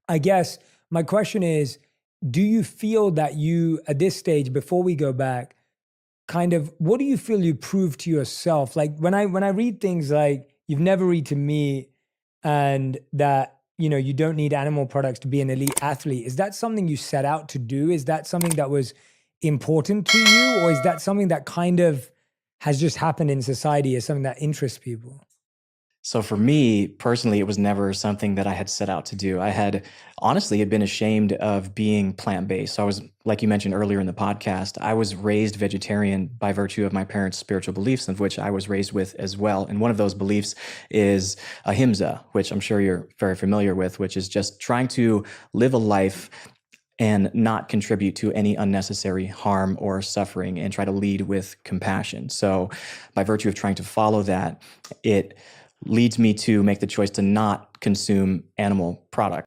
I guess my question is, do you feel that you, at this stage, before we go back, kind of, what do you feel you proved to yourself? Like when I read things like you've never eaten meat and that, you don't need animal products to be an elite athlete, is that something you set out to do? Is that something that was important to you? Or is that something that kind of has just happened in society as something that interests people? So for me personally, it was never something that I had set out to do. I had honestly had been ashamed of being plant-based. So I was, like you mentioned earlier in the podcast, I was raised vegetarian by virtue of my parents' spiritual beliefs, of which I was raised with as well. And one of those beliefs is ahimsa, which I'm sure you're very familiar with, which is just trying to live a life and not contribute to any unnecessary harm or suffering and try to lead with compassion. So by virtue of trying to follow that, it leads me to make the choice to not consume animal products.